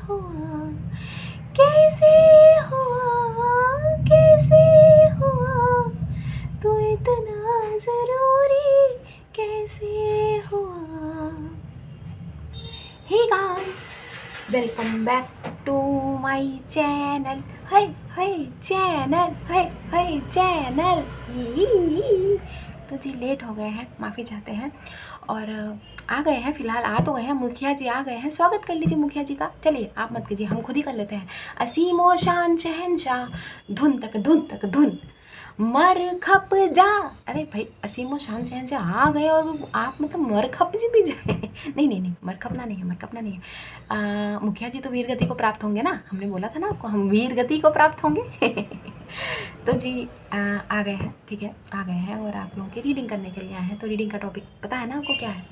हुआ, कैसे हुआ, कैसे हुआ, तू इतना ज़रूरी कैसे हुआ। Hey guys, welcome back to my channel. Hi hi channel, hi hi channel. तो जी लेट हो गए हैं, माफ़ी चाहते हैं। और आ गए हैं, फ़िलहाल आ तो गए हैं, मुखिया जी आ गए हैं। स्वागत कर लीजिए मुखिया जी का। चलिए आप मत कीजिए, हम खुद ही कर लेते हैं। असीमो शान शहनशाह, धुन तक धुन, मर खप जा। अरे भाई, असीमो शान शहनशाह आ गए और आप मतलब मर खप जी भी जाए। नहीं नहीं नहीं, मरखपना नहीं है, मरखपना नहीं है। मुखिया जी तो वीर गति को प्राप्त होंगे ना, हमने बोला था ना आपको, हम वीर गति को प्राप्त होंगे। तो जी आ गए हैं, ठीक है, आ गए हैं और आप लोगों की रीडिंग करने के लिए आए हैं। तो रीडिंग का टॉपिक पता है ना आपको क्या है?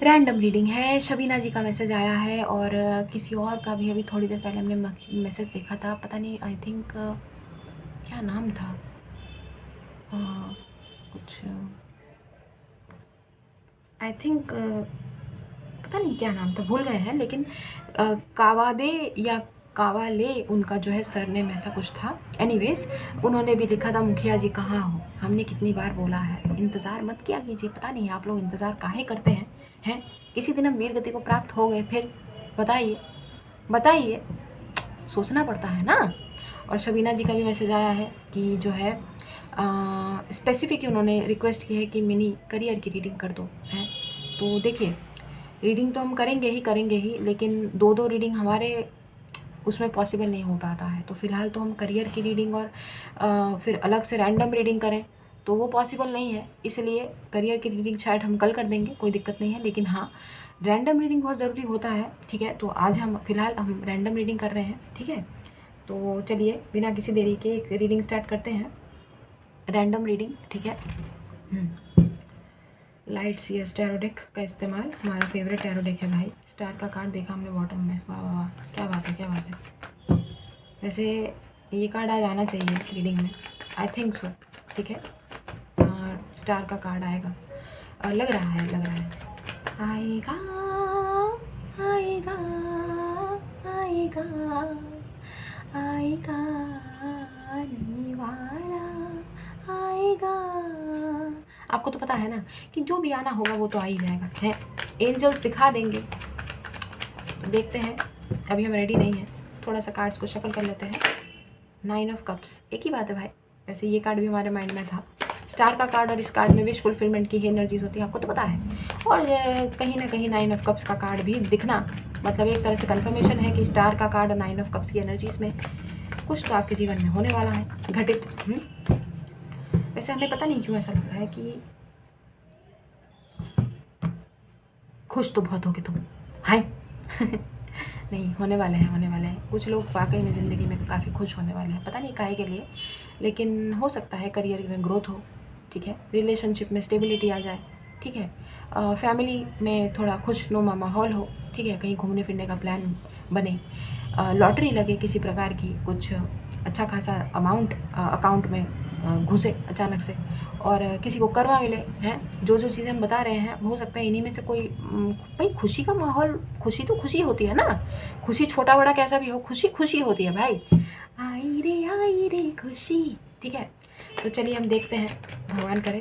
रैंडम रीडिंग है। शबीना जी का मैसेज आया है और किसी और का भी अभी थोड़ी देर पहले हमने मैसेज देखा था, पता नहीं, आई थिंक क्या नाम था, कुछ आई थिंक पता नहीं क्या नाम था, भूल गए हैं, लेकिन कावादे या कावाले उनका जो है सरनेम ऐसा कुछ था। एनीवेज, उन्होंने भी लिखा था, मुखिया जी कहाँ हो, हमने कितनी बार बोला है इंतज़ार मत किया कीजिए। पता नहीं आप लोग इंतज़ार काहे करते हैं? किसी दिन हम वीर गति को प्राप्त हो गए फिर बताइए बताइए, सोचना पड़ता है ना। और शबीना जी का भी मैसेज आया है कि जो है स्पेसिफिक उन्होंने रिक्वेस्ट की है कि मिनी करियर की रीडिंग कर दो है। तो देखिए, रीडिंग तो हम करेंगे ही, लेकिन दो रीडिंग हमारे उसमें पॉसिबल नहीं हो पाता है। तो फ़िलहाल तो हम करियर की रीडिंग और फिर अलग से रैंडम रीडिंग करें तो वो पॉसिबल नहीं है, इसलिए करियर की रीडिंग शायद हम कल कर देंगे, कोई दिक्कत नहीं है। लेकिन हाँ, रैंडम रीडिंग बहुत ज़रूरी होता है, ठीक है। तो आज हम फ़िलहाल हम रैंडम रीडिंग कर रहे हैं, ठीक है। तो चलिए बिना किसी देरी के एक रीडिंग स्टार्ट करते हैं, रैंडम रीडिंग, ठीक है। लाइट सीयर्स टैरो डेक का इस्तेमाल, हमारा फेवरेट टैरो डेक है भाई। स्टार का कार्ड देखा हमने बॉटम में, वाह वाह वाह, क्या बात है, क्या बात है। वैसे ये कार्ड आज आना चाहिए रीडिंग में, आई थिंक सो, ठीक है। और स्टार का कार्ड आएगा और लग रहा है आएगा आएगा आएगा आएगा आने वाला आएगा। आपको तो पता है ना कि जो भी आना होगा वो तो आ ही जाएगा है, एंजल्स दिखा देंगे। तो देखते हैं, अभी हम रेडी नहीं हैं, थोड़ा सा कार्ड्स को शफल कर लेते हैं। 9 ऑफ कप्स, एक ही बात है भाई। वैसे ये कार्ड भी हमारे माइंड में था, स्टार का कार्ड, और इस कार्ड में विश फुलफिलमेंट की ही एनर्जीज होती है, आपको तो पता है। और कहीं ना कहीं 9 ऑफ कप्स का कार्ड भी दिखना मतलब एक तरह से कंफर्मेशन है कि स्टार का कार्ड और 9 ऑफ कप्स की एनर्जीज में कुछ तो आपके जीवन में होने वाला है घटित। वैसे हमें पता नहीं क्यों ऐसा लग रहा है कि खुश तो बहुत होगे तुम, हाय। नहीं, होने वाले हैं कुछ लोग वाकई में ज़िंदगी में काफ़ी खुश होने वाले हैं, पता नहीं काहे के लिए, लेकिन हो सकता है करियर में ग्रोथ हो, ठीक है, रिलेशनशिप में स्टेबिलिटी आ जाए, ठीक है, फैमिली में थोड़ा खुशनुमा माहौल हो, ठीक है, कहीं घूमने फिरने का प्लान बने, लॉटरी लगे किसी प्रकार की, कुछ अच्छा खासा अमाउंट अकाउंट में घुसे अचानक से, और किसी को करवा मिले हैं। जो चीज़ें हम बता रहे हैं हो सकता है इन्हीं में से कोई भाई खुशी का माहौल, खुशी तो खुशी होती है ना, खुशी छोटा बड़ा कैसा भी हो, खुशी खुशी होती है भाई। आई रे खुशी, ठीक है। तो चलिए हम देखते हैं, भगवान करे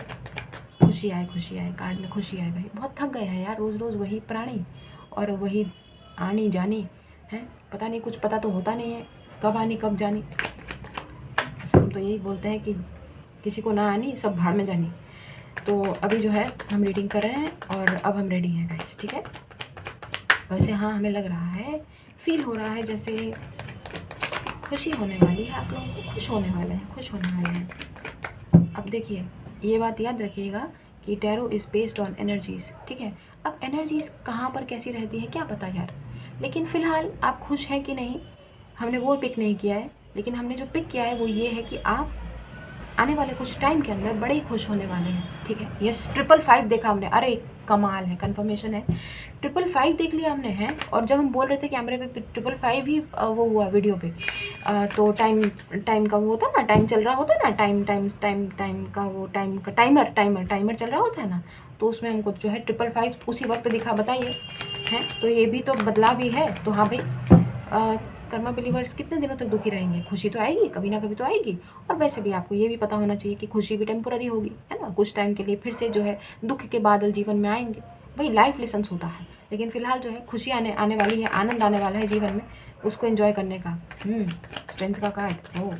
खुशी आए, कार्ड में खुशी आए। भाई बहुत थक गए हैं यार, रोज़ रोज़ वही प्राणी और वही आनी जानी है, पता नहीं, कुछ पता तो होता नहीं है कब आनी कब जानी। हम तो यही बोलते हैं कि किसी को ना आनी सब भाड़ में जानी। तो अभी जो है हम रीडिंग कर रहे हैं और अब हम रेडी हैं गाइस, ठीक है। वैसे हाँ, हमें लग रहा है, फील हो रहा है जैसे खुशी होने वाली है, आप लोगों को खुश होने वाले हैं। अब देखिए, ये बात याद रखिएगा कि tarot is based on energies, ठीक है। अब एनर्जीज़ कहाँ पर कैसी रहती है क्या पता यार, लेकिन फ़िलहाल आप खुश हैं कि नहीं, हमने वो पिक नहीं किया है, लेकिन हमने जो पिक किया है वो ये है कि आप आने वाले कुछ टाइम के अंदर बड़े ही खुश होने वाले हैं, ठीक है। यस, 555 देखा हमने, अरे कमाल है, कंफर्मेशन है, 555 देख लिया हमने हैं। और जब हम बोल रहे थे कैमरे पे 555 ही वो हुआ वीडियो पे, तो टाइम का वो होता है ना, टाइम चल रहा होता है ना, टाइम का वो टाइम का टाइमर चल रहा होता है ना, तो उसमें हमको जो है 555 उसी वक्त दिखा, बताइए हैं। तो ये भी तो बदलाव ही है। तो हाँ भाई, कर्मा बिलीवर्स कितने दिनों तक दुखी रहेंगे? खुशी तो आएगी, कभी ना कभी तो आएगी। और वैसे भी आपको ये भी पता होना चाहिए कि खुशी भी टेम्पोररी होगी, है ना? कुछ टाइम के लिए फिर से जो है दुख के बादल जीवन में आएंगे। वही लाइफ लेसन्स होता है, लेकिन फिलहाल जो है खुशी आने आने वाली है, आनंद आने वाला है जीवन में, उसको एंजॉय करने का। स्ट्रेंथ का कार्ड। ओ,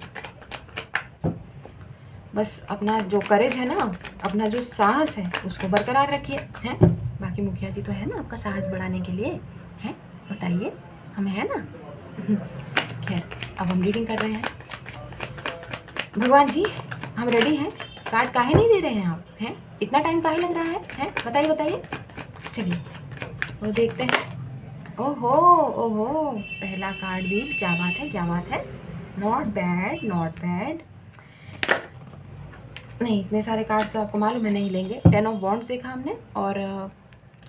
बस अपना जो करेज है ना, अपना जो साहस है उसको बरकरार रखिए, हैं? बाकी मुखिया जी तो है ना आपका साहस बढ़ाने के लिए, हैं? बताइए, हमें है ना। खैर, अब हम रीडिंग कर रहे हैं। भगवान जी, हम रेडी हैं। कार्ड काहे नहीं दे रहे हैं आप, हैं? इतना टाइम काहे लग रहा है, हैं? बताइए बताइए। चलिए वो देखते हैं। ओहो ओहो, पहला कार्ड भी, क्या बात है, क्या बात है। Not bad, not bad. नहीं, इतने सारे कार्ड्स तो आपको मालूम है नहीं लेंगे। 10 ऑफ वॉन्ड्स देखा हमने, और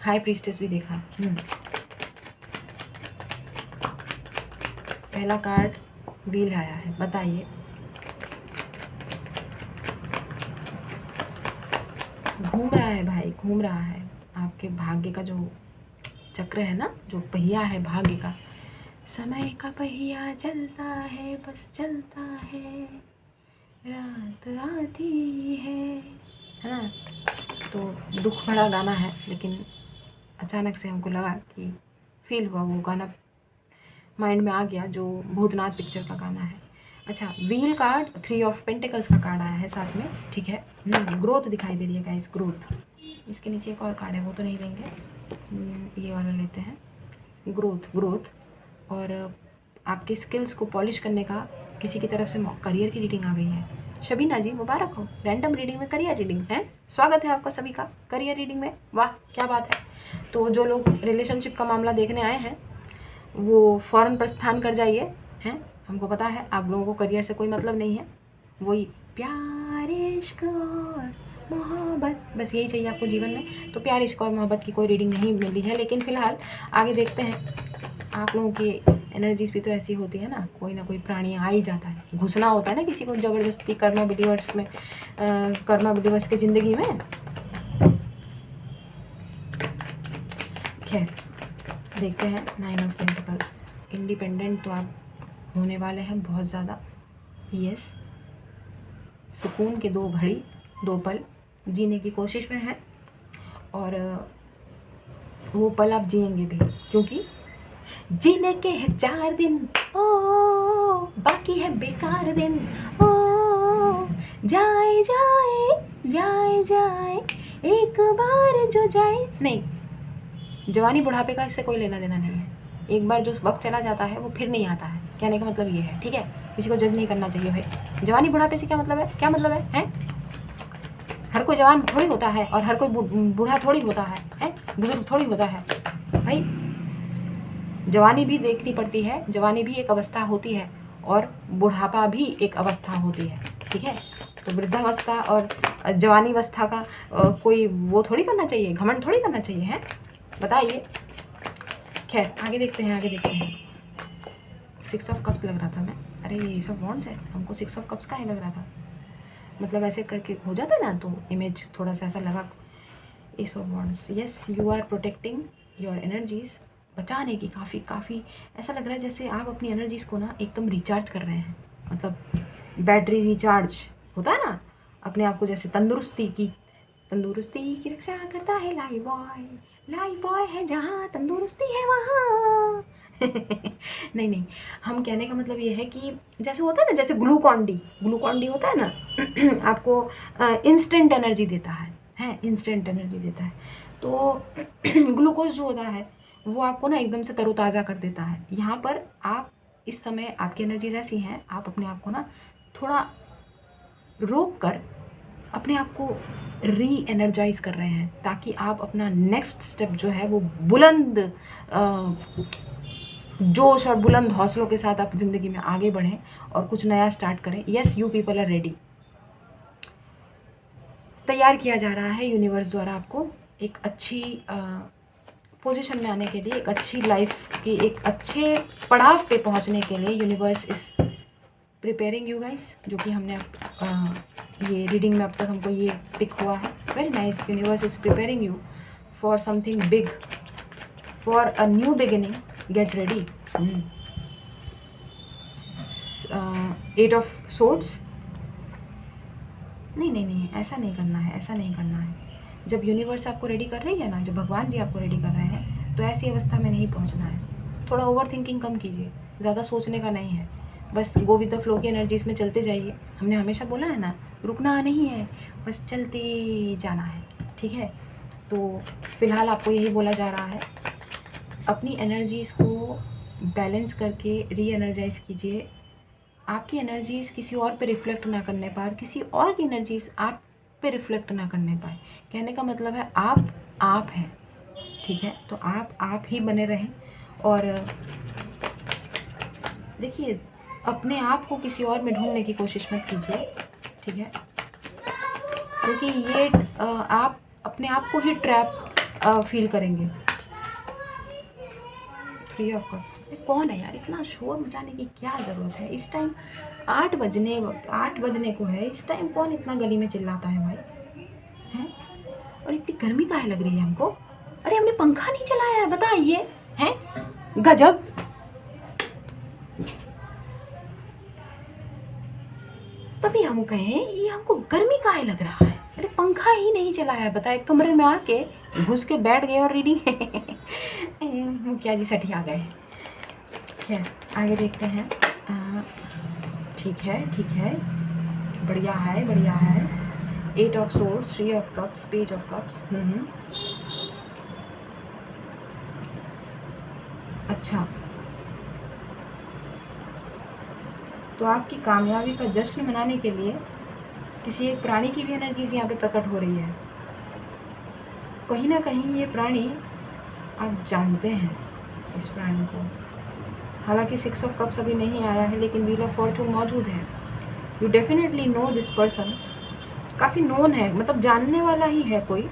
हाई प्रीस्टेस भी देखा। पहला कार्ड व्हील आया है, बताइए। घूम रहा है भाई, घूम रहा है। आपके भाग्य का जो चक्र है ना, जो पहिया है भाग्य का, समय का पहिया चलता है, बस चलता है, रात आती है ना? तो दुख भरा गाना है, लेकिन अचानक से हमको लगा कि फील हुआ, वो गाना माइंड में आ गया, जो भूतनाथ पिक्चर का गाना है। अच्छा, व्हील कार्ड, 3 ऑफ पेंटिकल्स का कार्ड आया है साथ में, ठीक है। ग्रोथ दिखाई दे रही है गाइस, ग्रोथ। इसके नीचे एक और कार्ड है, वो तो नहीं लेंगे, ये वाला लेते हैं। Growth, growth. और आपके स्किल्स को पॉलिश करने का किसी की तरफ से करियर की रीडिंग आ गई है। शबीना जी, मुबारक हो, रैंडम रीडिंग में करियर रीडिंग है। स्वागत है आपका सभी का करियर रीडिंग में, वाह क्या बात है। तो जो लोग रिलेशनशिप का मामला देखने आए हैं वो फ़ौरन प्रस्थान कर जाइए, हैं? हमको पता है आप लोगों को करियर से कोई मतलब नहीं है, वही प्यार इश्क और मोहब्बत, बस यही चाहिए आपको जीवन में। तो प्यार इश्क और मोहब्बत की कोई रीडिंग नहीं मिली है, लेकिन फ़िलहाल आगे देखते हैं। आप लोगों की एनर्जीज भी तो ऐसी होती है ना कोई प्राणी आ ही जाता है, घुसना होता है ना किसी को ज़बरदस्ती कर्मा बिलीवर्स में, कर्मा बिलीवर्स की ज़िंदगी में। खैर, देखते हैं। 9 ऑफ पेंटिकल्स, इंडिपेंडेंट तो आप होने वाले हैं बहुत ज़्यादा। यस, सुकून के 2 घड़ी 2 पल जीने की कोशिश में हैं, और वो पल आप जिएंगे भी, क्योंकि जीने के हैं 4 दिन, ओ बाकी है बेकार दिन, ओ जाए जाए जाए जाए एक बार जो जाए। नहीं, जवानी बुढ़ापे का इससे कोई लेना देना नहीं है। एक बार जो वक्त चला जाता है वो फिर नहीं आता है, कहने का मतलब ये है, ठीक है। किसी को जज नहीं करना चाहिए भाई। जवानी बुढ़ापे से क्या मतलब है, क्या मतलब है, हैं? हर कोई जवान थोड़ी होता है, और हर कोई बूढ़ा थोड़ी होता है, हैं? बुजुर्ग थोड़ी होता है भाई। जवानी भी देखनी पड़ती है, जवानी भी एक अवस्था होती है, और बुढ़ापा भी एक अवस्था होती है, ठीक है। तो वृद्धावस्था और जवानी अवस्था का कोई वो थोड़ी करना चाहिए, घमंड थोड़ी करना चाहिए, हैं? बताइए। खैर, आगे देखते हैं, आगे देखते हैं। 6 ऑफ कप्स लग रहा था मैं, अरे ये एस ऑफ वॉन्ड्स है, हमको 6 ऑफ कप्स का ही लग रहा था, मतलब ऐसे करके हो जाता है ना, तो इमेज थोड़ा सा ऐसा लगा। Ace of wands, yes, you are protecting your energies, बचाने की काफ़ी ऐसा लग रहा है जैसे आप अपनी एनर्जीज़ को ना एकदम रिचार्ज कर रहे हैं, मतलब बैटरी रिचार्ज होता है ना, अपने आप को जैसे तंदुरुस्ती की रक्षा करता है लाइफ बॉय है जहाँ तंदुरुस्ती है वहाँ। नहीं, हम कहने का मतलब ये है कि जैसे होता है ना, जैसे ग्लूकॉन डी होता है ना, आपको इंस्टेंट एनर्जी देता है, इंस्टेंट एनर्जी देता है। तो ग्लूकोज जो होता है वो आपको ना एकदम से तरोताज़ा कर देता है। यहाँ पर आप इस समय आपकी एनर्जीज ऐसी हैं, आप अपने आप को ना थोड़ा रोक कर अपने आप को री एनर्जाइज कर रहे हैं, ताकि आप अपना नेक्स्ट स्टेप जो है वो बुलंद जोश और बुलंद हौसलों के साथ आप ज़िंदगी में आगे बढ़ें और कुछ नया स्टार्ट करें। Yes, you people are ready. तैयार किया जा रहा है यूनिवर्स द्वारा आपको एक अच्छी पोजीशन में आने के लिए, एक अच्छी लाइफ की एक अच्छे पड़ाव पे पहुंचने के लिए universe is preparing you guys, जो कि हमने ये रीडिंग में अब तक हमको ये पिक हुआ है। Very nice, universe is preparing you for something big, for a new beginning, get ready. Eight of swords. नहीं नहीं नहीं, ऐसा नहीं करना है, ऐसा नहीं करना है। जब यूनिवर्स आपको रेडी कर रही है ना, जब भगवान जी आपको रेडी कर रहे हैं, तो ऐसी अवस्था में नहीं पहुंचना है। थोड़ा ओवर थिंकिंग कम कीजिए, ज़्यादा सोचने का नहीं है, बस गो विद द फ्लो की एनर्जीज में चलते जाइए। हमने हमेशा बोला है ना, रुकना नहीं है, बस चलते जाना है, ठीक है। तो फ़िलहाल आपको यही बोला जा रहा है, अपनी एनर्जीज़ को बैलेंस करके री एनर्जाइज कीजिए। आपकी एनर्जीज़ किसी और पे रिफ्लेक्ट ना करने पाए, किसी और की एनर्जीज़ आप पे रिफ्लेक्ट ना करने पाए। कहने का मतलब है आप हैं, ठीक है। तो आप ही बने रहें। और देखिए, अपने आप को किसी और में ढूंढने की कोशिश मत कीजिए, ठीक है, क्योंकि ये आप अपने आप को ही ट्रैप फील करेंगे। थ्री ऑफ कप्स, कौन है यार, इतना शोर मचाने की क्या ज़रूरत है इस टाइम? 8 बजने को है, इस टाइम कौन इतना गली में चिल्लाता है भाई, हैं? और इतनी गर्मी काहे लग रही है हमको? अरे हमने पंखा नहीं चलाया है, बताइए, हैं? गजब। तभी हम कहें ये हमको गर्मी काहे लग रहा है, अरे पंखा ही नहीं चलाया है, बताए कमरे में आके घुस के बैठ गए और रीडिंग मुखिया जी सठी आ गए। खैर आगे देखते हैं। ठीक है, ठीक है, बढ़िया है, बढ़िया है। 8 of swords, 3 of cups, page of cups. अच्छा, तो आपकी कामयाबी का जश्न मनाने के लिए किसी एक प्राणी की भी एनर्जीज यहाँ पे प्रकट हो रही है। कहीं ना कहीं ये प्राणी आप जानते हैं, इस प्राणी को। हालांकि 6 ऑफ कप्स अभी नहीं आया है, लेकिन व्हील ऑफ फॉर्चून मौजूद है। You definitely know this person, काफ़ी नोन है, मतलब जानने वाला ही है कोई,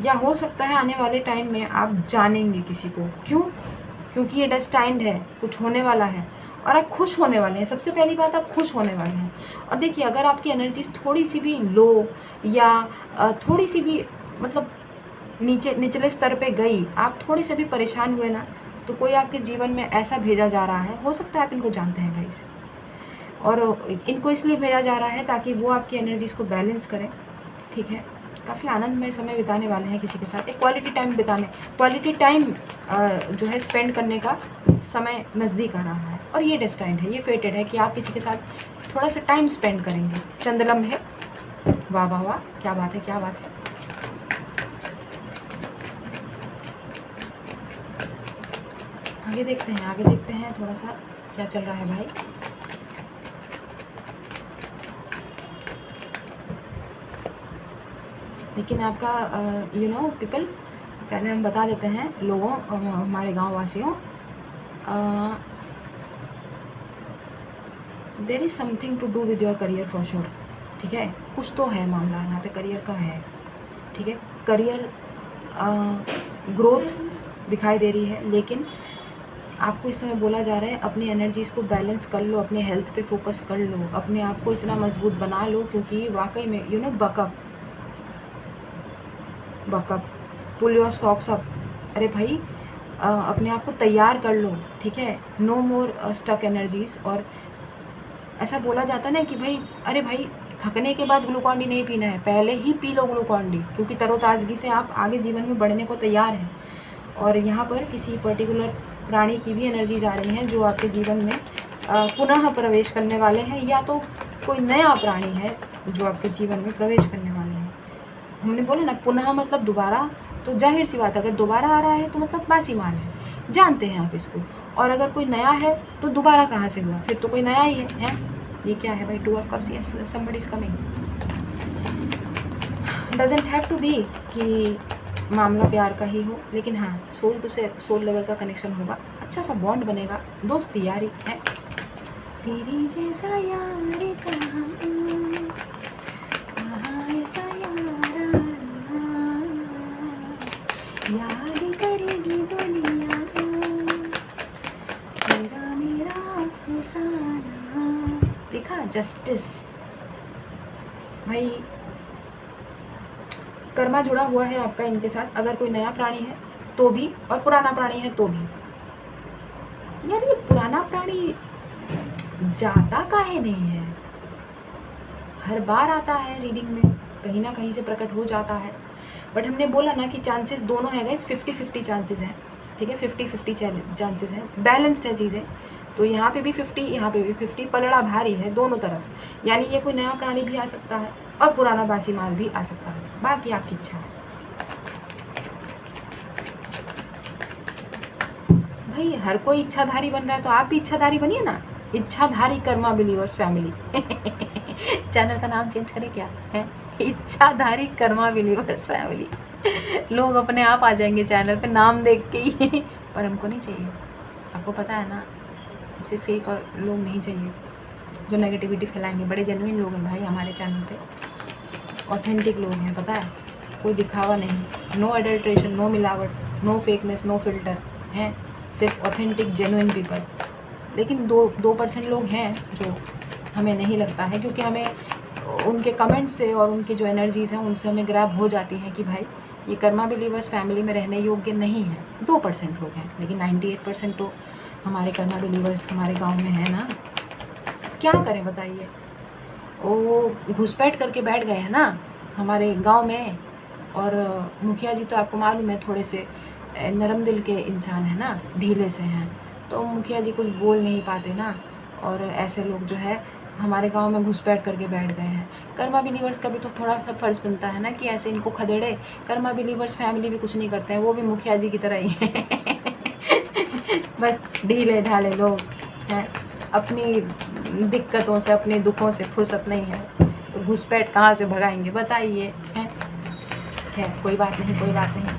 या हो सकता है आने वाले टाइम में आप जानेंगे किसी को। क्यों? क्योंकि ये डेस्टाइंड है, कुछ होने वाला है और आप खुश होने वाले हैं। सबसे पहली बात, आप खुश होने वाले हैं। और देखिए, अगर आपकी एनर्जीज थोड़ी सी भी लो या थोड़ी सी भी मतलब निचले स्तर पे गई, आप थोड़े से भी परेशान हुए ना, तो कोई आपके जीवन में ऐसा भेजा जा रहा है, हो सकता है आप इनको जानते हैं गाइस, और इनको इसलिए भेजा जा रहा है ताकि वो आपकी एनर्जीज को बैलेंस करें, ठीक है। काफ़ी आनंदमय समय बिताने वाले हैं किसी के साथ, एक क्वालिटी टाइम जो है स्पेंड करने का समय नज़दीक आ रहा है। और ये डेस्टाइंड है, ये फेटेड है कि आप किसी के साथ थोड़ा सा टाइम स्पेंड करेंगे। चंद्रलम है, वाह वाह वाह, क्या बात है, क्या बात है। आगे देखते हैं, आगे देखते हैं थोड़ा सा क्या चल रहा है भाई। लेकिन आपका यू नो पीपल, पहले हम बता देते हैं लोगों, हमारे गांव वासियों, there is something to do with your career for sure, ठीक है। कुछ तो है मामला यहाँ पे, करियर का है, ठीक है। करियर ग्रोथ दिखाई दे रही है, लेकिन आपको इस समय बोला जा रहा है अपनी एनर्जीज़ को बैलेंस कर लो, अपने हेल्थ पे फोकस कर लो, अपने आप को इतना मजबूत बना लो, क्योंकि वाकई में you know buck up, pull your socks up. अरे भाई, अपने आप को तैयार कर लो, ठीक है। नो मोर स्टक एनर्जीज़। और ऐसा बोला जाता है ना कि भाई, अरे भाई थकने के बाद ग्लूकॉन डी नहीं पीना है, पहले ही पी लो ग्लूकॉन डी, क्योंकि तरोताज़गी से आप आगे जीवन में बढ़ने को तैयार हैं। और यहाँ पर किसी पर्टिकुलर प्राणी की भी एनर्जीज आ रही हैं जो आपके जीवन में पुनः प्रवेश करने वाले हैं, या तो कोई नया प्राणी है जो आपके जीवन में प्रवेश करने वाले हैं। हमने बोला ना, पुनः मतलब दोबारा, तो जाहिर सी बात, अगर दोबारा आ रहा है तो मतलब बासी माल है, जानते हैं आप इसको। और अगर कोई नया है तो दोबारा कहाँ से हुआ, फिर तो कोई नया ही है? ये क्या है भाई? 2 of cups, yes, somebody is coming. Doesn't have to be कि मामला प्यार का ही हो, लेकिन हाँ, सोल टू से सोल लेवल का कनेक्शन होगा, अच्छा सा बॉन्ड बनेगा, दोस्ती यारी है। तेरी जैसा यार कहाँ ऐसा यारा, याद करेगी दुनिया तेरा मेरा अफसाना। देखा, जस्टिस भाई, कर्मा जुड़ा हुआ है आपका इनके साथ, अगर कोई नया प्राणी है तो भी और पुराना प्राणी है तो भी। यार ये पुराना प्राणी जाता काहे नहीं है, हर बार आता है रीडिंग में, कहीं ना कहीं से प्रकट हो जाता है। बट हमने बोला ना कि चांसेस दोनों है गाइस, 50-50 चांसेस हैं, ठीक है, 50-50 चांसेस हैं, बैलेंस्ड है चीज़ें। तो यहाँ पे भी 50, यहाँ पे भी 50, पलड़ा भारी है दोनों तरफ। यानी ये कोई नया प्राणी भी आ सकता है और पुराना बासी माल भी आ सकता है, बाकी आपकी इच्छा है। भाई हर कोई इच्छाधारी बन रहा है तो आप भी इच्छाधारी बनिए ना, इच्छाधारी कर्मा बिलीवर्स फैमिली। चैनल का नाम चेंज करें क्या है, इच्छाधारी कर्मा बिलीवर्स फैमिली। लोग अपने आप आ जाएंगे चैनल पे नाम देख के ही। पर हमको नहीं चाहिए, आपको पता है ना, ऐसे फेक और लोग नहीं चाहिए जो नेगेटिविटी फैलाएंगे। बड़े जेन्युइन लोग हैं भाई हमारे चैनल पे, ऑथेंटिक लोग हैं, पता है, कोई दिखावा नहीं, नो एडल्ट्रेशन, नो मिलावट, नो फेकनेस, नो फिल्टर हैं, सिर्फ ऑथेंटिक जेन्युइन पीपल। लेकिन 2% लोग हैं जो हमें नहीं लगता है, क्योंकि हमें उनके कमेंट से और उनकी जो एनर्जीज़ हैं उनसे हमें ग्रैब हो जाती है कि भाई ये कर्मा बिलीवर्स फैमिली में रहने योग्य नहीं है। 2% लोग हैं, लेकिन 98% तो हमारे कर्मा बिलीवर्स हमारे गांव में है ना। क्या करें बताइए, वो घुसपैठ करके बैठ गए हैं ना हमारे गांव में। और मुखिया जी तो आपको मालूम है थोड़े से नरम दिल के इंसान है ना, ढीले से हैं, तो मुखिया जी कुछ बोल नहीं पाते ना। और ऐसे लोग जो है हमारे गांव में घुसपैठ करके बैठ गए हैं। कर्मा बिलीवर्स का भी तो थोड़ा सा फ़र्ज़ बनता है ना कि ऐसे इनको खदेड़े। कर्मा बिलीवर्स फैमिली भी कुछ नहीं करते हैं, वो भी मुखिया जी की तरह ही हैं। बस ढीले ढाले लोग हैं, अपनी दिक्कतों से अपने दुखों से फुर्सत नहीं है, तो घुसपैठ कहाँ से भगाएंगे बताइए, हैं। खैर कोई बात नहीं, कोई बात नहीं,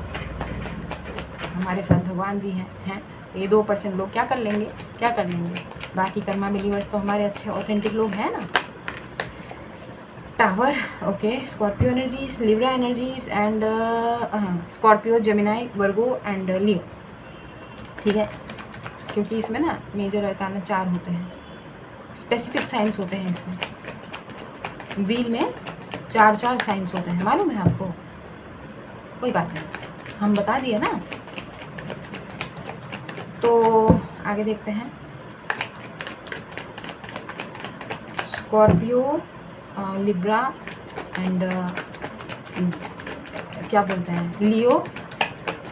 हमारे साथ भगवान जी हैं। ये 2% लोग क्या कर लेंगे, क्या कर लेंगे। बाकी कर्मा बिलीवर्स तो हमारे अच्छे ऑथेंटिक लोग हैं ना। Tower, okay, Scorpio energies, Libra energies and Scorpio, Gemini, Virgo and Leo, ठीक है, क्योंकि इसमें ना मेजर अरकाना 4 होते हैं, स्पेसिफिक साइंस होते हैं इसमें। व्हील में 4 साइंस होते हैं, मालूम है आपको। कोई बात नहीं, हम बता दिए ना। तो आगे देखते हैं। स्कॉर्पियो, लिब्रा एंड क्या बोलते हैं, लियो,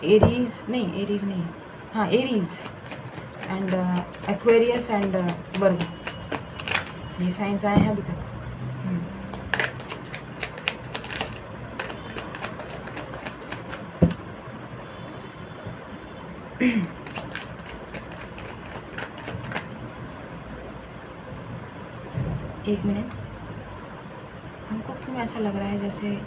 एरीज नहीं, हाँ एरीज एंड एक्वेरियस एंड वर्गो, ये साइंस आए हैं अभी तक। एक मिनट, हमको क्यों ऐसा लग रहा है जैसे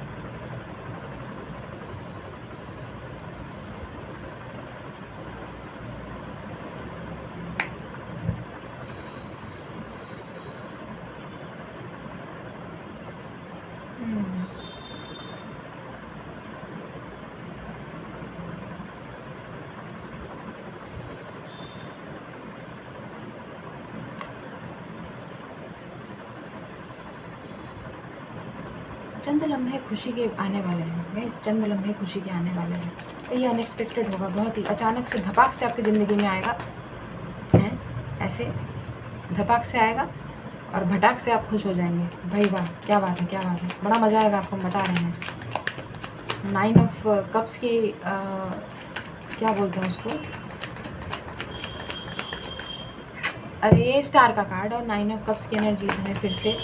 चंद लम्हे खुशी के आने वाले हैं गाइस, चंद लम्हे खुशी के आने वाले हैं। ये अनएक्सपेक्टेड होगा, बहुत ही अचानक से धपाक से आपकी ज़िंदगी में आएगा, हैं, ऐसे धपाक से आएगा और भटाक से आप खुश हो जाएंगे। भाई वाह, क्या बात है, क्या बात है, बड़ा मज़ा आएगा आपको, बता रहे हैं। 9 ऑफ कप्स की क्या बोलते हैं उसको, अरे स्टार का कार्ड और 9 ऑफ कप्स की एनर्जीज हमें फिर से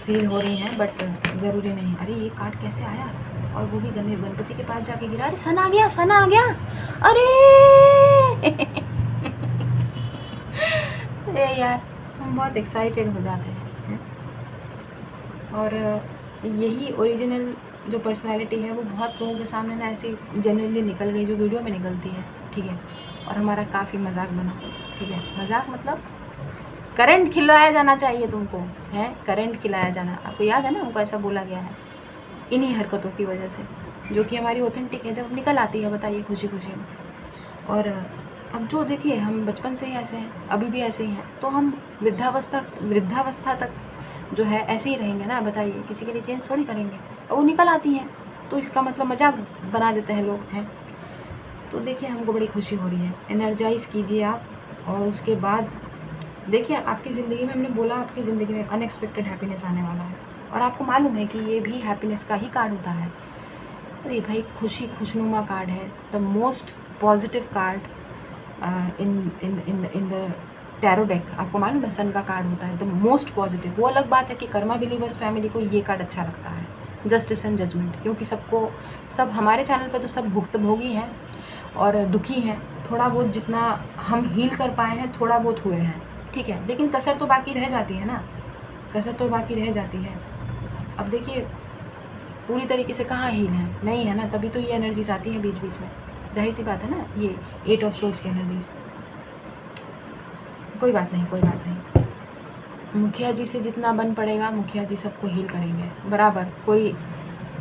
फील हो रही हैं, बट ज़रूरी नहीं। अरे ये कार्ड कैसे आया, और वो भी गणपति के पास जाके गिरा। अरे सन आ गया, सन आ गया, अरे अरे यार हम बहुत एक्साइटेड हो जाते हैं। और यही ओरिजिनल जो पर्सनालिटी है वो बहुत लोगों के सामने ना ऐसी जेन्युइनली निकल गई जो वीडियो में निकलती है, ठीक है। और हमारा काफ़ी मजाक बना, ठीक है, मजाक मतलब करंट खिलाया जाना चाहिए तुमको, है करंट खिलाया जाना। आपको याद है ना, हमको ऐसा बोला गया है इन्हीं हरकतों की वजह से, जो कि हमारी ऑथेंटिक है, जब निकल आती है बताइए खुशी खुशी में। और अब जो देखिए हम बचपन से ही ऐसे हैं, अभी भी ऐसे ही हैं, तो हम वृद्धावस्था तक जो है ऐसे ही रहेंगे ना, बताइए, किसी के लिए चेंज थोड़ी करेंगे। और वो निकल आती हैं तो इसका मतलब मजाक बना देते हैं लोग, हैं। तो देखिए हमको बड़ी खुशी हो रही है, एनर्जाइज़ कीजिए आप, और उसके बाद देखिए आपकी ज़िंदगी में, हमने बोला आपकी ज़िंदगी में अनएक्सपेक्टेड हैप्पीनेस आने वाला है, और आपको मालूम है कि ये भी हैप्पीनेस का ही कार्ड होता है। अरे भाई, खुशी खुशनुमा कार्ड है, the most positive card in in in in the tarot deck. आपको मालूम है सन का कार्ड होता है द मोस्ट पॉजिटिव। वो अलग बात है कि कर्मा बिलीवर्स फैमिली को ये कार्ड अच्छा लगता है, जस्टिस एंड जजमेंट, क्योंकि सब हमारे चैनल पे तो सब भुक्तभोगी हैं और दुखी हैं। थोड़ा बहुत जितना हम हील कर पाए हैं, थोड़ा बहुत हुए हैं, ठीक है, लेकिन कसर तो बाकी रह जाती है ना, कसर तो बाकी रह जाती है। अब देखिए पूरी तरीके से कहाँ हील है, नहीं है ना, तभी तो ये एनर्जीज आती हैं बीच बीच में, जाहिर सी बात है ना। ये 8 ऑफ सोर्ड्स की एनर्जीज, कोई बात नहीं, कोई बात नहीं। मुखिया जी से जितना बन पड़ेगा, मुखिया जी सबको हील करेंगे बराबर। कोई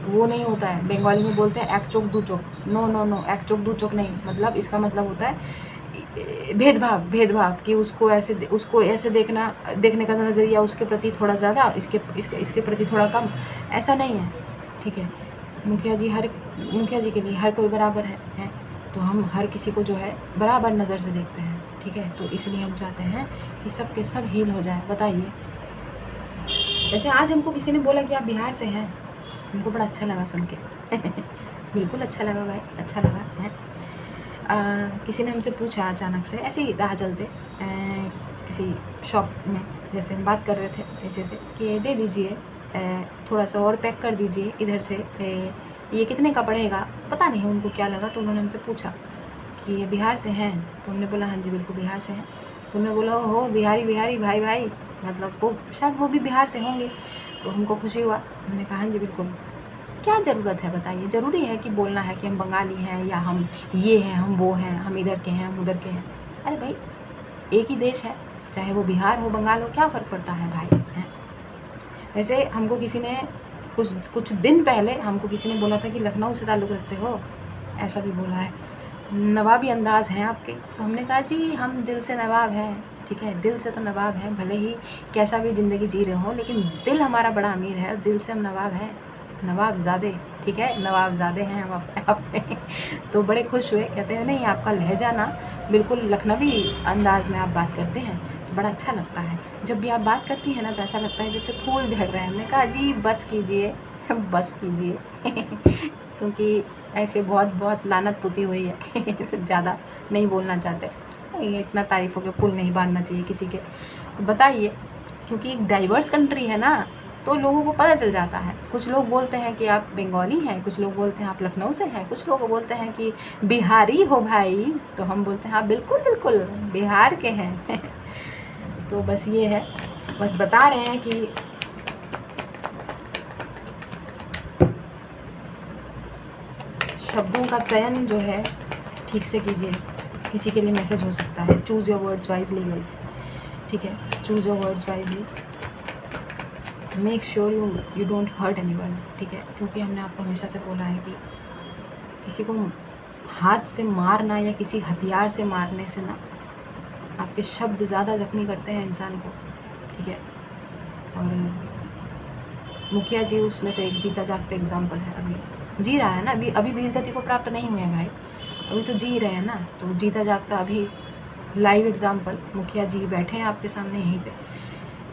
वो नहीं होता है, बंगाली में बोलते हैं एक चोक दो चोक, नो नो नो, एक चोक दो चोक नहीं, मतलब इसका मतलब होता है भेदभाव, भेदभाव कि उसको ऐसे देखने का नज़रिया उसके प्रति थोड़ा ज़्यादा, इसके प्रति थोड़ा कम, ऐसा नहीं है, ठीक है। मुखिया जी के लिए हर कोई बराबर है, तो हम हर किसी को जो है बराबर नज़र से देखते हैं, ठीक है। तो इसलिए हम चाहते हैं कि सब के सब हील हो जाए। बताइए, वैसे आज हमको किसी ने बोला कि आप बिहार से हैं, हमको बड़ा अच्छा लगा सुन के बिल्कुल अच्छा लगा भाई, अच्छा लगा है। किसी ने हमसे पूछा अचानक से, ऐसे ही राह चलते किसी शॉप में, जैसे हम बात कर रहे थे ऐसे थे कि दे दीजिए थोड़ा सा और पैक कर दीजिए इधर से, ये कितने का पड़ेगा। पता नहीं उनको क्या लगा, तो उन्होंने हमसे पूछा कि ये बिहार से हैं, तो हमने बोला हाँ जी बिल्कुल बिहार से हैं। तो उन्होंने बोला हो बिहारी भाई, मतलब वो शायद वो भी बिहार से होंगे। तो हमको खुशी हुआ, हमने कहा हाँ जी बिल्कुल। क्या ज़रूरत है बताइए, ज़रूरी है कि बोलना है कि हम बंगाली हैं या हम ये हैं, हम वो हैं, हम इधर के हैं, हम उधर के हैं। अरे भाई एक ही देश है, चाहे वो बिहार हो बंगाल हो, क्या फ़र्क पड़ता है भाई, हैं। वैसे हमको किसी ने कुछ दिन पहले हमको किसी ने बोला था कि लखनऊ से ताल्लुक़ रखते हो, ऐसा भी बोला है, नवाबी अंदाज़ हैं आपके। तो हमने कहा जी हम दिल से नवाब हैं, ठीक है, दिल से तो नवाब हैं, भले ही कैसा भी ज़िंदगी जी रहे हो, लेकिन दिल हमारा बड़ा अमीर है, दिल से हम नवाब हैं, नवाबज़ादे, ठीक है, नवाबज़ादे हैं हम अपने तो बड़े खुश हुए, कहते हैं नहीं आपका लहजा ना बिल्कुल लखनवी अंदाज़ में आप बात करते हैं, तो बड़ा अच्छा लगता है। जब भी आप बात करती हैं ना तो ऐसा लगता है जैसे फूल झड़ रहे हैं। हमने कहा जी बस कीजिए बस कीजिए क्योंकि ऐसे बहुत लानत पुती हुई है ज़्यादा नहीं बोलना चाहते, इतना तारीफ़ों के पुल नहीं बांधना चाहिए किसी के। बताइए, क्योंकि एक डाइवर्स कंट्री है ना, तो लोगों को पता चल जाता है। कुछ लोग बोलते हैं कि आप बंगाली हैं, कुछ लोग बोलते हैं आप लखनऊ से हैं, कुछ लोग बोलते हैं कि बिहारी हो भाई, तो हम बोलते हैं हाँ बिल्कुल बिहार के हैं तो बस ये है, बस बता रहे हैं कि शब्दों का चयन जो है ठीक से कीजिए। किसी के लिए मैसेज हो सकता है, choose your words wisely guys, ठीक है, choose your words wisely, make sure you don't hurt anyone, ठीक है, क्योंकि हमने आपको हमेशा से बोला है कि किसी को हाथ से मारना या किसी हथियार से मारने से ना आपके शब्द ज़्यादा ज़ख्मी करते हैं इंसान को, ठीक है। और मुखिया जी उसमें से एक जीता जागता एग्जाम्पल है, अभी जी रहा है ना, अभी वीर गति को प्राप्त नहीं हुए हैं भाई, अभी तो जी रहे हैं ना, तो जीता जागता अभी लाइव एग्जाम्पल मुखिया जी बैठे हैं आपके सामने यहीं पे।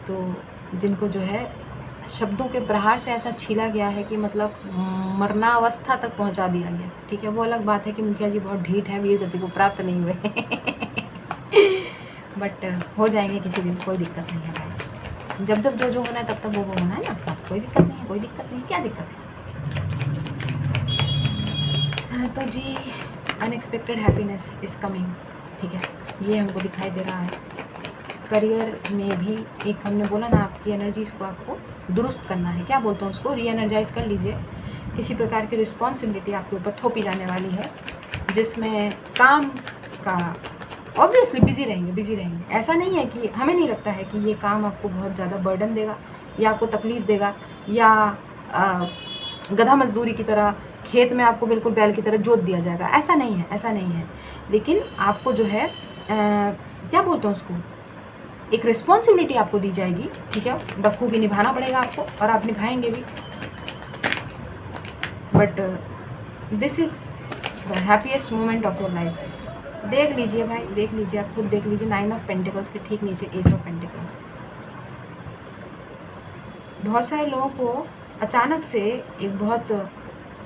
तो जिनको जो है शब्दों के प्रहार से ऐसा छीला गया है कि मतलब मरणावस्था तक पहुंचा दिया गया, ठीक है। वो अलग बात है कि मुखिया जी बहुत ढीठ है, वीर गति को प्राप्त नहीं हुए बट हो जाएंगे किसी दिन, कोई दिक्कत नहीं है भाई, जब जो होना है तब वो होना है ना, तब कोई दिक्कत नहीं है, कोई दिक्कत नहीं, क्या दिक्कत है। तो जी अनएक्सपेक्टेड हैप्पीनेस इज़ कमिंग, ठीक है, ये हमको दिखाई दे रहा है। करियर में भी एक हमने बोला ना, आपकी एनर्जीज़ को आपको दुरुस्त करना है, क्या बोलते हैं उसको, री एनर्जाइज़ कर लीजिए। किसी प्रकार की रिस्पॉन्सिबिलिटी आपके ऊपर थोपी जाने वाली है, जिसमें काम का ऑब्वियसली बिज़ी रहेंगे। ऐसा नहीं है कि हमें नहीं लगता है कि ये काम आपको बहुत ज़्यादा बर्डन देगा या आपको तकलीफ़ देगा या गधा मजदूरी की तरह खेत में आपको बिल्कुल बैल की तरह जोत दिया जाएगा, ऐसा नहीं है। लेकिन आपको जो है क्या बोलते हैं उसको, एक रिस्पॉन्सिबिलिटी आपको दी जाएगी, ठीक है, बखूबी निभाना पड़ेगा आपको और आप निभाएंगे भी। But this is the happiest moment of your life, देख लीजिए भाई, देख लीजिए, आप खुद देख लीजिए। 9 ऑफ पेंटिकल्स के ठीक नीचे एस ऑफ पेंटिकल्स। बहुत सारे लोगों को अचानक से एक बहुत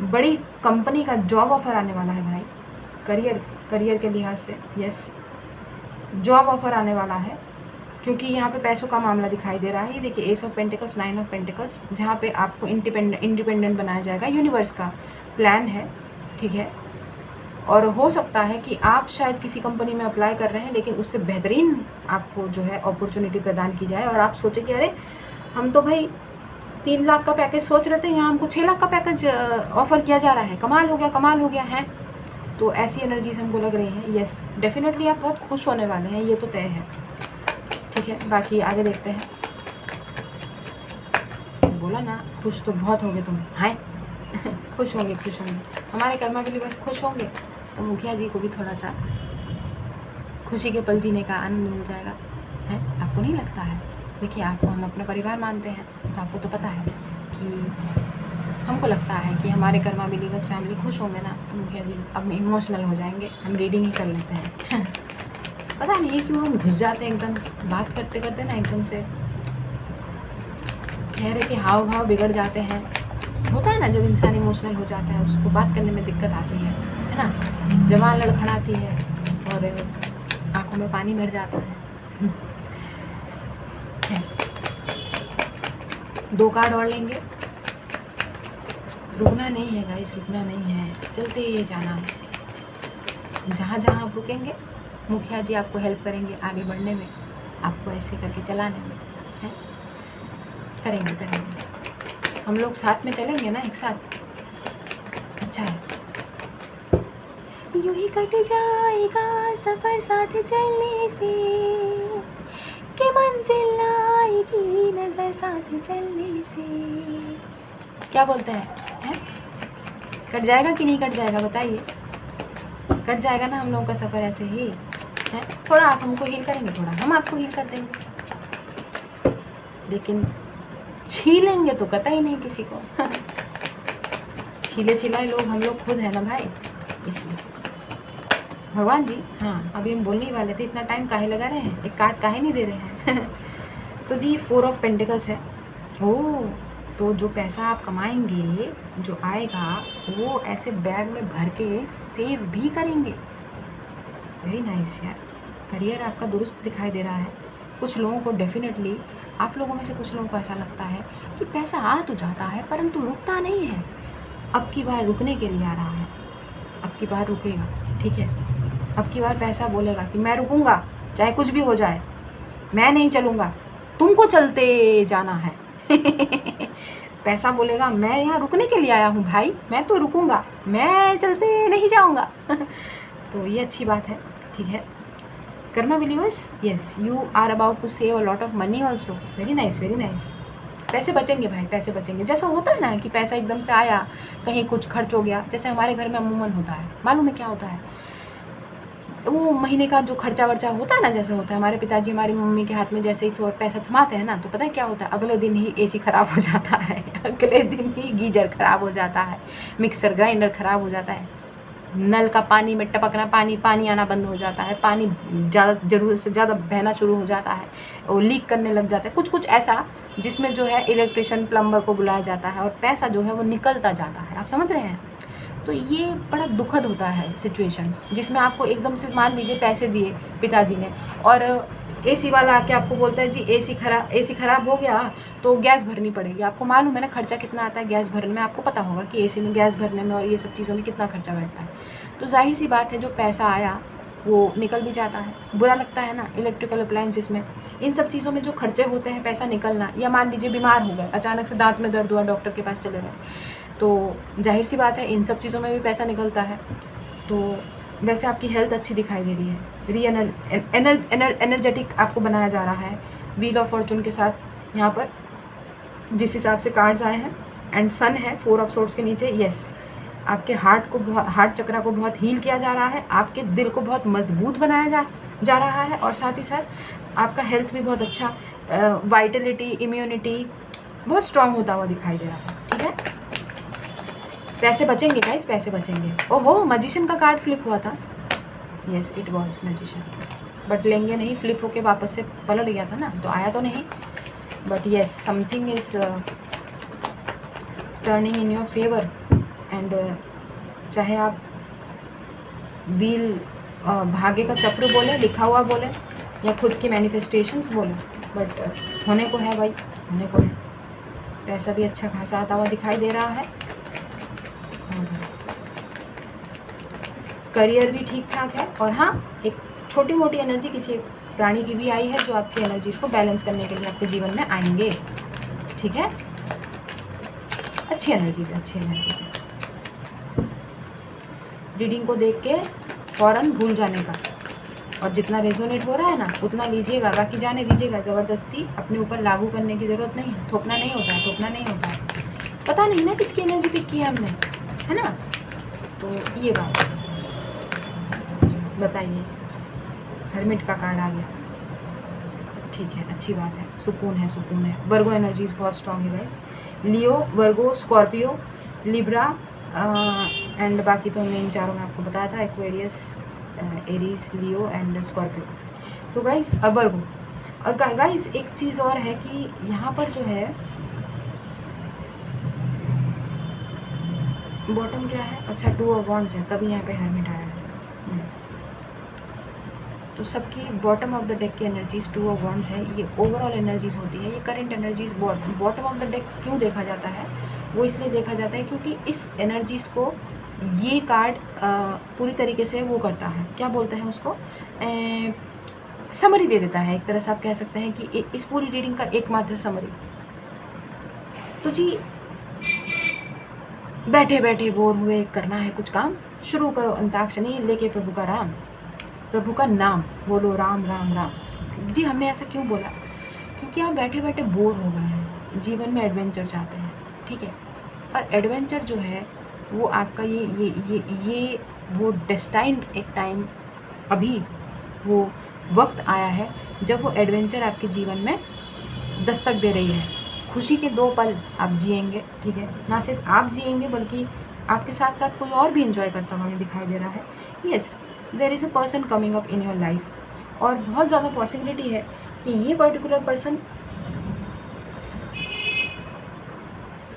बड़ी कंपनी का जॉब ऑफ़र आने वाला है भाई, करियर के लिहाज से। यस, जॉब ऑफ़र आने वाला है, क्योंकि यहाँ पे पैसों का मामला दिखाई दे रहा है। ये देखिए, S of pentacles, 9 of pentacles, जहाँ पे आपको इंडिपेंडेंट बनाया जाएगा। यूनिवर्स का प्लान है, ठीक है। और हो सकता है कि आप शायद किसी कंपनी में अप्लाई कर रहे हैं, लेकिन उससे बेहतरीन आपको जो है अपॉर्चुनिटी प्रदान की जाए, और आप सोचें कि अरे हम तो भाई 3 लाख का पैकेज सोच रहे थे, यहाँ हमको 6 लाख का पैकेज ऑफ़र किया जा रहा है। कमाल हो गया, कमाल हो गया है। तो ऐसी एनर्जीज हमको लग रही हैं। यस, डेफिनेटली आप बहुत खुश होने वाले हैं, ये तो तय है, ठीक है। बाकी आगे देखते हैं। बोला ना, खुश तो बहुत होगे तुम, हाय। खुश होंगे, खुश होंगे। हमारे कर्मा के लिए बस खुश होंगे तो मुखिया जी को भी थोड़ा सा खुशी के पल जीने का आनंद मिल जाएगा, है। आपको नहीं लगता है? देखिए, आपको हम अपना परिवार मानते हैं, तो आपको तो पता है कि हमको लगता है कि हमारे कर्मा बिलीवर्स फैमिली खुश होंगे ना, तो मुखिया जी अब इमोशनल हो जाएंगे। हम रीडिंग ही कर लेते हैं। पता नहीं क्यों हम घुस जाते हैं एकदम, बात करते करते ना एकदम से चेहरे के हाव भाव बिगड़ जाते हैं। होता है ना, जब इंसान इमोशनल हो जाता है उसको बात करने में दिक्कत आती है ना, जवान लड़खड़ाती है और आंखों में पानी भर जाता है। 2 कार्ड और लेंगे। रुकना नहीं है गाइस, रुकना नहीं है, चलते ही जाना है। जहाँ जहाँ आप रुकेंगे मुखिया जी आपको हेल्प करेंगे आगे बढ़ने में, आपको ऐसे करके चलाने में, है। करेंगे करेंगे, हम लोग साथ में चलेंगे ना, एक साथ। अच्छा है। यूं ही कट जाएगा सफ़र साथ चलने से, कि मंजिल आएगी नज़र साथ चलने से। क्या बोलते हैं? कट जाएगा कि नहीं कट जाएगा बताइए? कट जाएगा ना हम लोगों का सफ़र ऐसे ही, है। थोड़ा आप हमको हील करेंगे, थोड़ा हम आपको हील कर देंगे, लेकिन छीलेंगे तो कतई नहीं किसी को। छीले छिलाए लोग हम लोग खुद हैं ना भाई, इसलिए भगवान जी। हाँ, अभी हम बोलने ही वाले थे, इतना टाइम काहे लगा रहे हैं, एक कार्ड काहे नहीं दे रहे हैं? तो जी 4 ऑफ पेंटिकल्स है। ओह, तो जो पैसा आप कमाएंगे, जो आएगा, वो ऐसे बैग में भर के सेव भी करेंगे। वेरी नाइस यार। करियर आपका दुरुस्त दिखाई दे रहा है। कुछ लोगों को डेफिनेटली, आप लोगों में से कुछ लोगों को ऐसा लगता है कि पैसा आ तो जाता है परंतु रुकता नहीं है। अब की बार रुकने के लिए आ रहा है, अब की बार रुकेगा, ठीक है। अब की बार पैसा बोलेगा कि मैं रुकूंगा, चाहे कुछ भी हो जाए, मैं नहीं चलूँगा, तुमको चलते जाना है। पैसा बोलेगा मैं यहाँ रुकने के लिए आया हूँ भाई, मैं तो रुकूंगा, मैं चलते नहीं जाऊँगा। तो ये अच्छी बात है, ठीक है। Karma believers, yes, you are about to save a lot of money also. Very nice, very nice. पैसे बचेंगे भाई, पैसे बचेंगे। जैसा होता है ना कि पैसा एकदम से आया, कहीं कुछ खर्च हो गया, जैसे हमारे घर में अमूमन होता है, मालूम है क्या होता है? वो महीने का जो खर्चा वर्चा होता है ना, जैसे होता है, हमारे पिताजी हमारी मम्मी के हाथ में जैसे ही थोड़ा पैसा थमाते हैं ना, तो पता है क्या होता है? अगले दिन ही एसी ख़राब हो जाता है, अगले दिन ही गीजर ख़राब हो जाता है, मिक्सर ग्राइंडर ख़राब हो जाता है, नल का पानी में टपकना, पानी आना बंद हो जाता है, पानी ज़्यादा ज़रूरत से ज़्यादा बहना शुरू हो जाता है, वो लीक करने लग जाता है, कुछ ऐसा जिसमें जो है इलेक्ट्रिशियन प्लम्बर को बुलाया जाता है और पैसा जो है वो निकलता जाता है। आप समझ रहे हैं? तो ये बड़ा दुखद होता है सिचुएशन, जिसमें आपको एकदम से मान लीजिए पैसे दिए पिताजी ने, और एसी वाला आके आपको बोलता है जी एसी ख़राब हो गया तो गैस भरनी पड़ेगी। आपको मालूम है ना खर्चा कितना आता है गैस भरने में? आपको पता होगा कि एसी में गैस भरने में और ये सब चीज़ों में कितना खर्चा बैठता है। तो जाहिर सी बात है, जो पैसा आया वो निकल भी जाता है, बुरा लगता है ना। इलेक्ट्रिकल अप्लायंसेस में, इन सब चीज़ों में जो खर्चे होते हैं, पैसा निकलना, या मान लीजिए बीमार हो गए, अचानक से दांत में दर्द हुआ, डॉक्टर के पास चले गए, तो जाहिर सी बात है इन सब चीज़ों में भी पैसा निकलता है। तो वैसे आपकी हेल्थ अच्छी दिखाई दे रही है, एनर्जेटिक आपको बनाया जा रहा है व्हील ऑफ फॉर्चून के साथ। यहाँ पर जिस हिसाब से कार्ड्स आए हैं, एंड सन है 4 ऑफ सोर्ड्स के नीचे। यस, आपके हार्ट चक्रा को बहुत हील किया जा रहा है, आपके दिल को बहुत मजबूत बनाया जा रहा है, और साथ ही साथ आपका हेल्थ भी बहुत अच्छा, वाइटलिटी, इम्यूनिटी बहुत स्ट्रांग होता हुआ दिखाई दे रहा है, ठीक है। पैसे बचेंगे गाइस, पैसे बचेंगे। ओहो, मैजिशियन का कार्ड फ्लिप हुआ था। Yes it was magician, but लेंगे नहीं, फ्लिप होके वापस से पलट गया था ना, तो आया तो नहीं, but yes something is turning in your favour. And चाहे आप व्हील भाग्य का चक्र बोले, लिखा हुआ बोले, या खुद की मैनिफेस्टेशंस बोले, बट होने को है भाई, होने को है। पैसा भी अच्छा खासा आता हुआ दिखाई दे रहा है, और करियर भी ठीक ठाक है। और हाँ, एक छोटी मोटी एनर्जी किसी प्राणी की भी आई है जो आपकी एनर्जीज को बैलेंस करने के लिए आपके जीवन में आएंगे, ठीक है। अच्छी एनर्जीज है, अच्छी एनर्जीज है। रीडिंग को देख के फ़ौरन भूल जाने का, और जितना रेजोनेट हो रहा है ना उतना लीजिएगा, बाकी जाने दीजिएगा। ज़बरदस्ती अपने ऊपर लागू करने की ज़रूरत नहीं है, थोपना नहीं होता है, थोपना नहीं होता है। पता नहीं ना किसकी एनर्जी पिक की है हमने, है ना। तो ये बात बताइए, हर्मिट का कार्ड आ गया, ठीक है, अच्छी बात है, सुकून है, सुकून है। वर्गो एनर्जीज बहुत स्ट्रांग है guys. Leo, Virgo, Scorpio, Libra and बाकी तो मैं इन चारों में आपको बताया था, Aquarius, Aries, Leo and Scorpio. तो गाइस अब वर्गो, और गाइस एक चीज़ और है कि यहाँ पर जो है बॉटम क्या है, अच्छा 2 ऑफ वॉन्ड्स है, तभी यहाँ पे हर्मिट आया है। तो सबकी बॉटम ऑफ द डेक की एनर्जीज 2 ऑफ वॉन्ड्स है, ये ओवरऑल एनर्जीज होती है। ये current energies bottom of the deck क्यों देखा जाता है, वो इसलिए देखा जाता है क्योंकि इस एनर्जीज़ को ये कार्ड पूरी तरीके से वो करता है, क्या बोलते हैं उसको, समरी दे देता है। एक तरह से आप कह सकते हैं कि इस पूरी रीडिंग का एकमात्र समरी। तो जी बैठे बैठे बोर हुए, करना है कुछ काम, शुरू करो अंताक्षरी लेके प्रभु का राम, प्रभु का नाम बोलो, राम राम राम। जी हमने ऐसा क्यों बोला, क्योंकि आप बैठे बैठे बोर हो गए हैं, जीवन में एडवेंचर चाहते हैं, ठीक है। और एडवेंचर जो है वो आपका ये वो डेस्टाइन्ड एक टाइम, अभी वो वक्त आया है जब वो एडवेंचर आपके जीवन में दस्तक दे रही है। खुशी के 2 पल आप जिएंगे, ठीक है। ना सिर्फ आप जिएंगे बल्कि आपके साथ साथ कोई और भी इंजॉय करता हुआ हमें दिखाई दे रहा है। Yes, there is a person coming up in your life, और बहुत ज़्यादा पॉसिबिलिटी है कि ये पर्टिकुलर पर्सन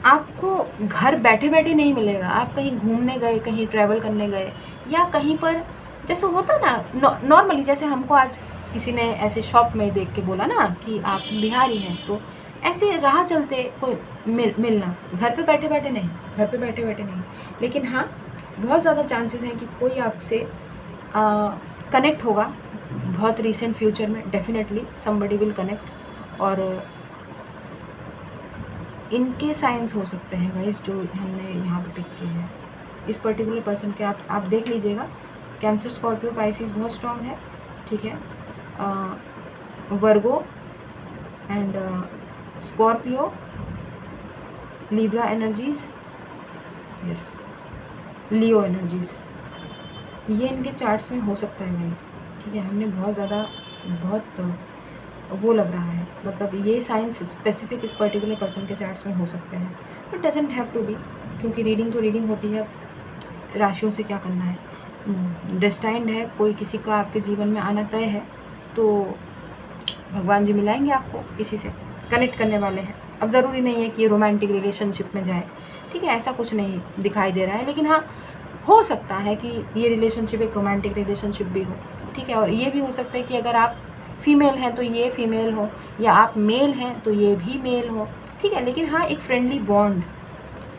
आपको घर बैठे बैठे नहीं मिलेगा। आप कहीं घूमने गए, कहीं ट्रैवल करने गए, या कहीं पर जैसे होता ना नॉर्मली, जैसे हमको आज किसी ने ऐसे शॉप में देख के बोला ना कि आप बिहारी हैं, तो ऐसे राह चलते कोई मिलना, घर पे बैठे बैठे नहीं, घर पे बैठे बैठे नहीं, लेकिन हाँ बहुत ज़्यादा चांसेस हैं कि कोई आपसे कनेक्ट होगा बहुत रिसेंट फ्यूचर में। डेफिनेटली समबडी विल कनेक्ट, और इनके साइंस हो सकते हैं गाइस जो हमने यहाँ पे पिक किए हैं इस पर्टिकुलर पर्सन के। आप देख लीजिएगा, कैंसर, स्कॉर्पियो, पाइसिस बहुत स्ट्रांग है, ठीक है। वर्गो and Scorpio, Libra energies, yes, Leo energies, ये इनके चार्ट्स में हो सकता है गाइस, ठीक है। हमने बहुत ज़्यादा वो लग रहा है, मतलब ये साइंस स्पेसिफिक इस पर्टिकुलर पर्सन के चार्ट्स में हो सकते हैं, but doesn't have to be, क्योंकि रीडिंग तो रीडिंग होती है। राशियों से क्या करना है, डेस्टाइंड है, कोई किसी का आपके जीवन में आना तय है, तो भगवान जी मिलाएंगे आपको, किसी से कनेक्ट करने वाले हैं। अब ज़रूरी नहीं है कि ये रोमांटिक रिलेशनशिप में जाए, ठीक है, ऐसा कुछ नहीं दिखाई दे रहा है, लेकिन हाँ हो सकता है कि ये रिलेशनशिप एक रोमांटिक रिलेशनशिप भी हो, ठीक है। और ये भी हो सकता है कि अगर आप फीमेल हैं तो ये फीमेल हो, या आप मेल हैं तो ये भी मेल हो, ठीक है। लेकिन हाँ एक फ्रेंडली बॉन्ड,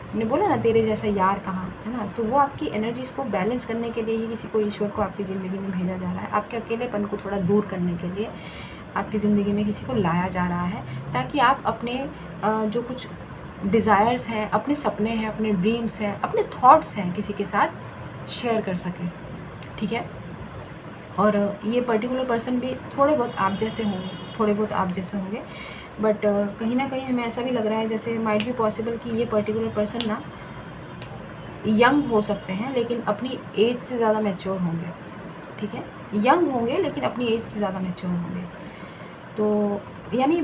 मैंने बोला ना तेरे जैसा यार कहाँ, है ना, तो वो आपकी एनर्जीज़ को बैलेंस करने के लिए ही किसी को ईश्वर को आपकी ज़िंदगी में भेजा जा रहा है, आपके अकेलेपन को थोड़ा दूर करने के लिए आपकी ज़िंदगी में किसी को लाया जा रहा है, ताकि आप अपने जो कुछ डिज़ायर्स हैं, अपने सपने हैं, अपने ड्रीम्स हैं, अपने थॉट्स हैं, किसी के साथ शेयर कर सकें, ठीक है। और ये पर्टिकुलर पर्सन भी थोड़े बहुत आप जैसे होंगे, थोड़े बहुत आप जैसे होंगे, बट कहीं ना कहीं हमें ऐसा भी लग रहा है जैसे माइट भी पॉसिबल कि ये पर्टिकुलर पर्सन ना यंग हो सकते हैं लेकिन अपनी एज से ज़्यादा मैच्योर होंगे, ठीक है। यंग होंगे लेकिन अपनी एज से ज़्यादा मैच्योर होंगे, तो यानी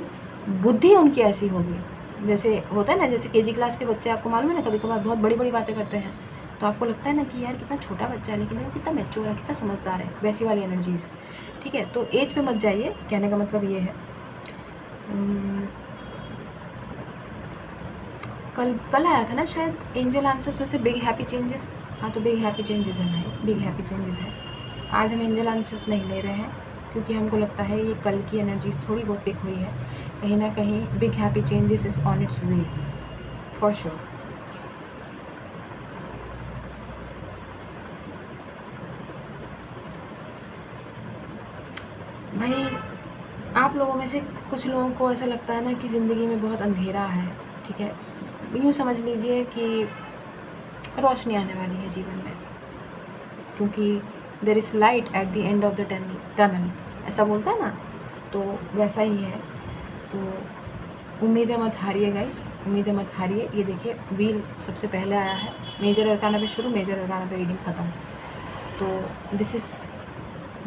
बुद्धि उनकी ऐसी होगी, जैसे होता है ना, जैसे केजी क्लास के बच्चे आपको मालूम है ना, कभी कभार बहुत बड़ी बड़ी बातें करते हैं, तो आपको लगता है ना कि यार कितना छोटा बच्चा है, लेकिन देखो कितना मैच्योर है, कितना समझदार है, वैसी वाली एनर्जीज। ठीक है, तो एज पे मत जाइए, कहने का मतलब ये है। कल कल आया था ना शायद एंजल आंसर्स में से बिग हैप्पी चेंजेस। हाँ, तो बिग हैप्पी चेंजेस है भाई, बिग हैप्पी चेंजेस है। आज हम एंजल आंसर्स नहीं ले रहे हैं, क्योंकि हमको लगता है ये कल की एनर्जीज थोड़ी बहुत पिक हुई है। कहीं ना कहीं big happy changes is on it's way for sure. भाई आप लोगों में से कुछ लोगों को ऐसा लगता है ना कि ज़िंदगी में बहुत अंधेरा है। ठीक है, यूँ समझ लीजिए कि रोशनी आने वाली है जीवन में, क्योंकि there is light at the end of the tunnel, ऐसा बोलता है ना, तो वैसा ही है। तो उम्मीदें मत हारिए गाइस, उम्मीदें मत हारिए। ये देखिए व्हील सबसे पहले आया है, मेजर अरकाना पे शुरू, मेजर अरकाना पे रीडिंग ख़त्म। तो this is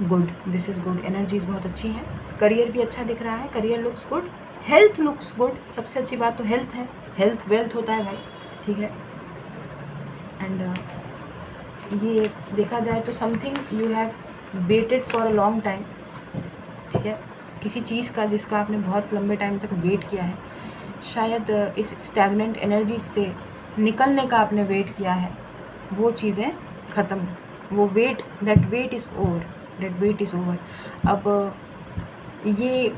good, this is good, energies बहुत अच्छी हैं। करियर भी अच्छा दिख रहा है, career looks good, health looks good. सबसे अच्छी बात तो हेल्थ है, हेल्थ वेल्थ होता है भाई। ठीक है, एंड ये देखा जाए तो something you have waited for a long time. ठीक है, किसी चीज़ का जिसका आपने बहुत लंबे टाइम तक वेट किया है, शायद इस स्टैगनेंट एनर्जी से निकलने का आपने वेट किया है, वो चीज़ें ख़त्म, वो wait, that wait is over, that wait is over. अब ये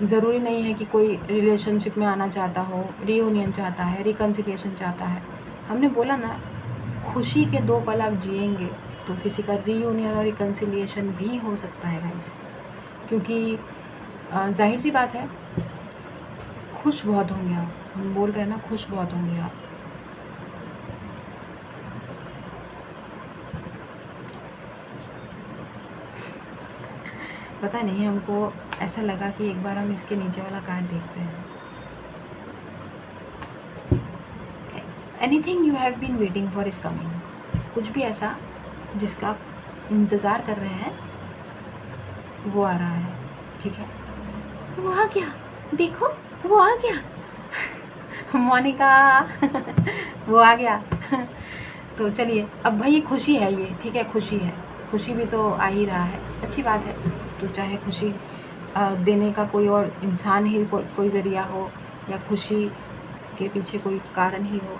ज़रूरी नहीं है कि कोई रिलेशनशिप में आना चाहता हो, रियूनियन चाहता है, रिकन्सिलिएशन चाहता है। हमने बोला ना, खुशी के 2 पल आप जिएंगे तो किसी का रीयूनियन और रिकन्सिलिएशन भी हो सकता है गाइस, क्योंकि जाहिर सी बात है खुश बहुत होंगे आप, हम बोल रहे हैं ना, खुश बहुत होंगे आप। पता नहीं, हमको ऐसा लगा कि एक बार हम इसके नीचे वाला कार्ड देखते हैं। Anything you have been waiting for is coming, कुछ भी ऐसा जिसका आप इंतज़ार कर रहे हैं वो आ रहा है। ठीक है, वो आ गया, देखो वो आ गया मोनिका वो आ गया तो चलिए, अब भाई खुशी है ये, ठीक है, खुशी है, खुशी भी तो आ ही रहा है, अच्छी बात है। तो चाहे खुशी देने का कोई और इंसान ही कोई ज़रिया हो, या खुशी के पीछे कोई कारण ही हो।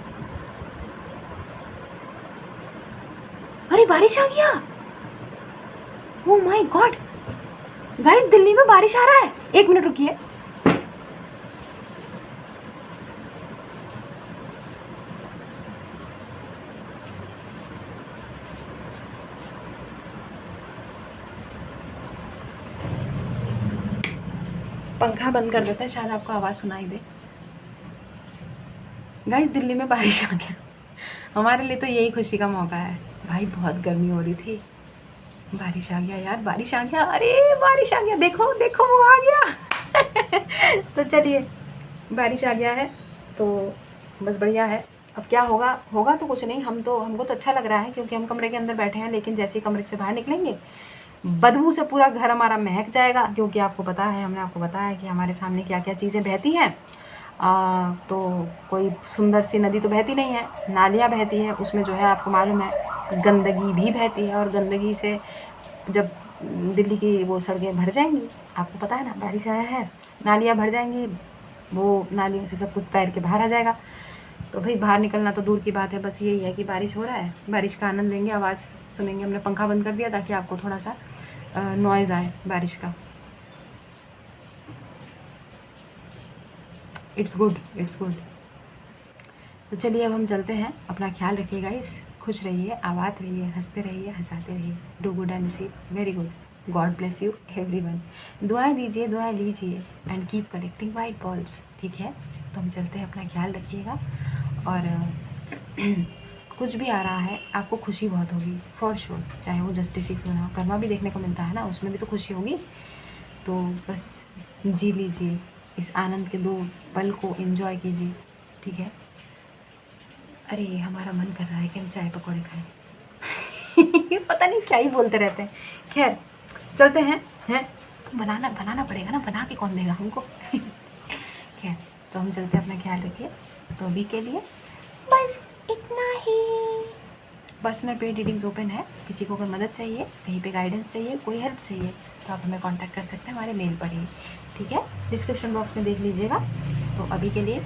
अरे बारिश आ गया, oh my God guys, Delhi में बारिश आ रहा है। 1 मिनट रुकिए, पंखा बंद कर देते हैं, शायद आपको आवाज़ सुनाई दे। गाइस दिल्ली में बारिश आ गया, हमारे लिए तो यही खुशी का मौका है भाई। बहुत गर्मी हो रही थी, बारिश आ गया यार, बारिश आ गया, अरे बारिश आ गया, देखो देखो वो आ गया तो चलिए, बारिश आ गया है तो बस बढ़िया है। अब क्या होगा, होगा तो कुछ नहीं, हमको तो अच्छा लग रहा है, क्योंकि हम कमरे के अंदर बैठे हैं, लेकिन जैसे ही कमरे से बाहर निकलेंगे बदबू से पूरा घर हमारा महक जाएगा, क्योंकि आपको पता है, हमने आपको बताया कि हमारे सामने क्या क्या चीज़ें बहती हैं। तो कोई सुंदर सी नदी तो बहती नहीं है, नालियाँ बहती हैं, उसमें जो है आपको मालूम है गंदगी भी बहती है, और गंदगी से जब दिल्ली की वो सड़कें भर जाएंगी, आपको पता है ना, बारिश आया है, नालियाँ भर जाएंगी, वो नालियों से सब कुछ तैर के बाहर आ जाएगा। तो भाई बाहर निकलना तो दूर की बात है, बस यही है कि बारिश हो रहा है, बारिश का आनंद लेंगे, आवाज़ सुनेंगे। हमने पंखा बंद कर दिया ताकि आपको थोड़ा सा नॉइज़ आए बारिश का। It's good, it's good. तो चलिए अब हम चलते हैं, अपना ख्याल रखिएगा, इस खुश रहिए, आबाद रहिए, हंसते रहिए, हंसाते रहिए, do good and receive very good, God bless you everyone. दुआएं दीजिए, दुआएं लीजिए, and keep collecting white balls. ठीक है, तो हम चलते हैं, अपना ख्याल रखिएगा, और कुछ भी आ रहा है आपको खुशी बहुत होगी फॉर श्योर, चाहे वो जस्टिस ही क्यों ना हो, कर्मा भी देखने को मिलता है ना, उसमें भी तो खुशी होगी। तो बस जी लीजिए, इस आनंद के 2 पल को एंजॉय कीजिए। ठीक है, अरे हमारा मन कर रहा है कि हम चाय पकौड़े खाएं पता नहीं क्या ही बोलते रहते हैं। खैर चलते हैं बनाना बनाना पड़ेगा ना, बना के कौन देगा हमको खैर, तो हम चलते हैं, अपना ख्याल रखिए। तो अभी के लिए बस इतना ही। पर्सनल पेड रीडिंग्स ओपन है। किसी को अगर मदद चाहिए, कहीं पे गाइडेंस चाहिए, कोई हेल्प चाहिए, तो आप हमें कांटेक्ट कर सकते हैं हमारे मेल पर ही, ठीक है। डिस्क्रिप्शन बॉक्स में देख लीजिएगा। तो अभी के लिए